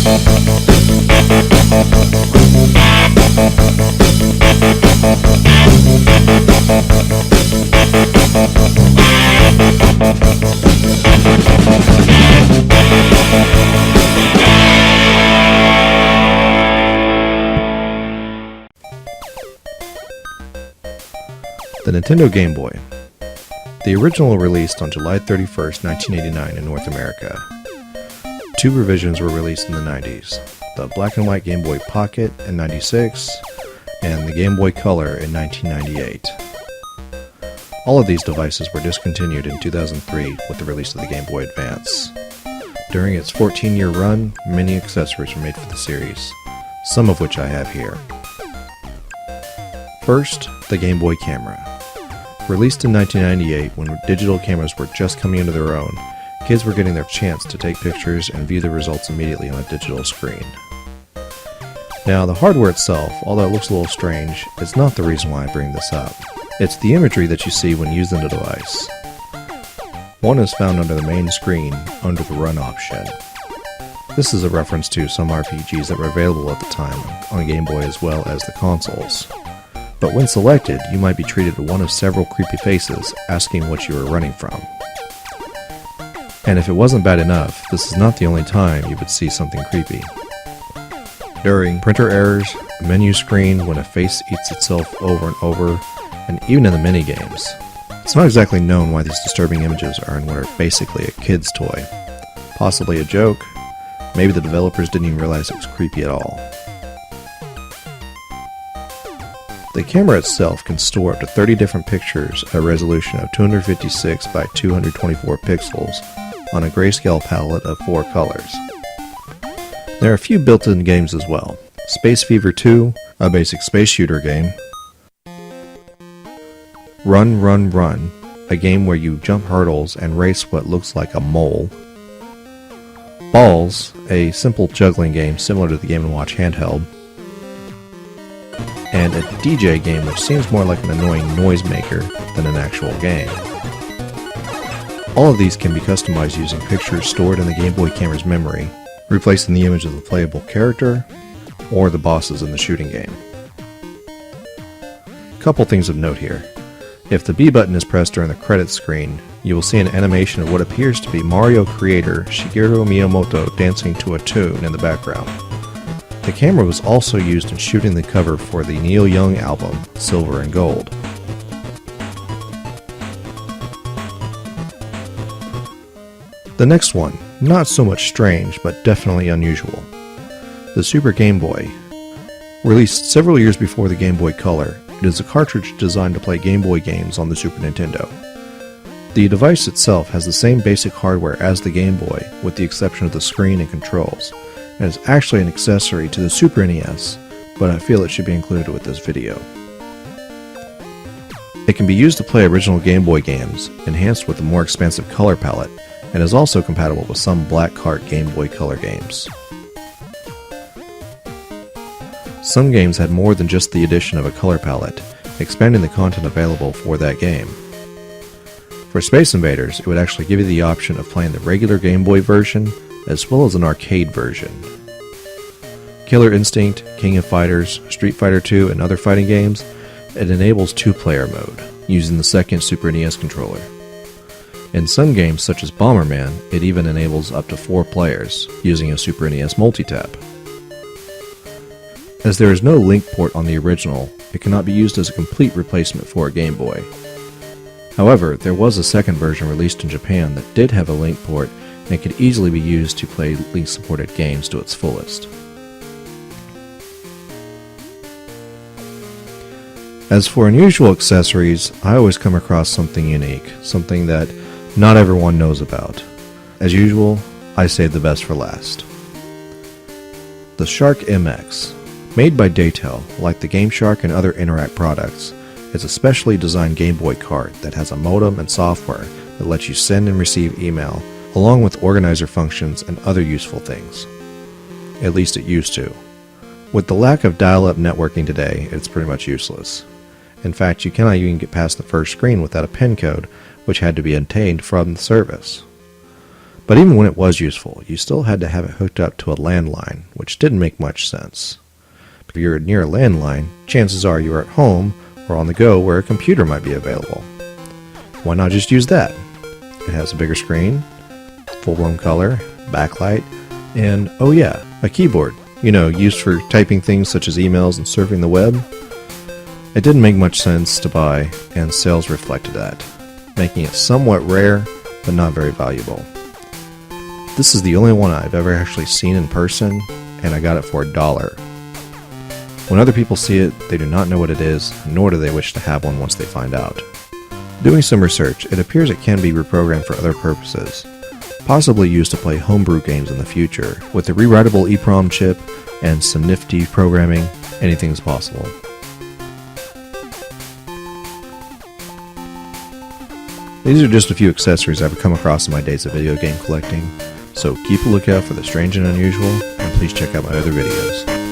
The Nintendo Game Boy. The original released on July 31st, 1989 in North America. Two revisions were released in the 90s, the black and white Game Boy Pocket in 96 and the Game Boy Color in 1998. All of these devices were discontinued in 2003 with the release of the Game Boy Advance. During its 14-year run, many accessories were made for the series, some of which I have here. First, the Game Boy Camera. Released in 1998 when digital cameras were just coming into their own, kids were getting their chance to take pictures and view the results immediately on a digital screen. Now, the hardware itself, although it looks a little strange, is not the reason why I bring this up. It's the imagery that you see when using the device. One is found under the main screen, under the Run option. This is a reference to some RPGs that were available at the time on Game Boy as well as the consoles. But when selected, you might be treated to one of several creepy faces asking what you were running from. And if it wasn't bad enough, this is not the only time you would see something creepy. During printer errors, a menu screen when a face eats itself over and over, and even in the minigames. It's not exactly known why these disturbing images are in what are basically a kid's toy. Possibly a joke, maybe the developers didn't even realize it was creepy at all. The camera itself can store up to 30 different pictures at a resolution of 256 by 224 pixels on a grayscale palette of 4 colors. There are a few built-in games as well. Space Fever 2, a basic space shooter game. Run, Run, Run, a game where you jump hurdles and race what looks like a mole. Balls, a simple juggling game similar to the Game & Watch handheld. And a DJ game which seems more like an annoying noisemaker than an actual game. All of these can be customized using pictures stored in the Game Boy camera's memory, replacing the image of the playable character or the bosses in the shooting game. Couple things of note here. If the B button is pressed during the credits screen, you will see an animation of what appears to be Mario creator Shigeru Miyamoto dancing to a tune in the background. The camera was also used in shooting the cover for the Neil Young album, Silver and Gold. The next one, not so much strange, but definitely unusual. The Super Game Boy. Released several years before the Game Boy Color, it is a cartridge designed to play Game Boy games on the Super Nintendo. The device itself has the same basic hardware as the Game Boy, with the exception of the screen and controls. It is actually an accessory to the Super NES, but I feel it should be included with this video. It can be used to play original Game Boy games, enhanced with a more expansive color palette, and is also compatible with some Black Cart Game Boy Color games. Some games had more than just the addition of a color palette, expanding the content available for that game. For Space Invaders, it would actually give you the option of playing the regular Game Boy version, as well as an arcade version. Killer Instinct, King of Fighters, Street Fighter II, and other fighting games, it enables 2-player mode, using the second Super NES controller. In some games such as Bomberman, it even enables up to 4 players, using a Super NES multi-tap. As there is no link port on the original, it cannot be used as a complete replacement for a Game Boy. However, there was a second version released in Japan that did have a link port and could easily be used to play link-supported games to its fullest. As for unusual accessories, I always come across something unique, something that not everyone knows about. As usual, I save the best for last. The Shark MX. Made by Daytel, like the Game Shark and other Interact products, is a specially designed Game Boy cart that has a modem and software that lets you send and receive email, along with organizer functions and other useful things. At least it used to. With the lack of dial-up networking today, it's pretty much useless. In fact, you cannot even get past the first screen without a PIN code, which had to be obtained from the service. But even when it was useful, you still had to have it hooked up to a landline, which didn't make much sense. If you're near a landline, chances are you're at home or on the go where a computer might be available. Why not just use that? It has a bigger screen, full-blown color, backlight, and oh yeah, a keyboard, used for typing things such as emails and surfing the web. It didn't make much sense to buy, and sales reflected that, making it somewhat rare, but not very valuable. This is the only one I've ever actually seen in person, and I got it for $1. When other people see it, they do not know what it is, nor do they wish to have one once they find out. Doing some research, it appears it can be reprogrammed for other purposes, possibly used to play homebrew games in the future. With a rewritable EEPROM chip and some nifty programming, anything is possible. These are just a few accessories I've come across in my days of video game collecting, so keep a lookout for the strange and unusual, and please check out my other videos.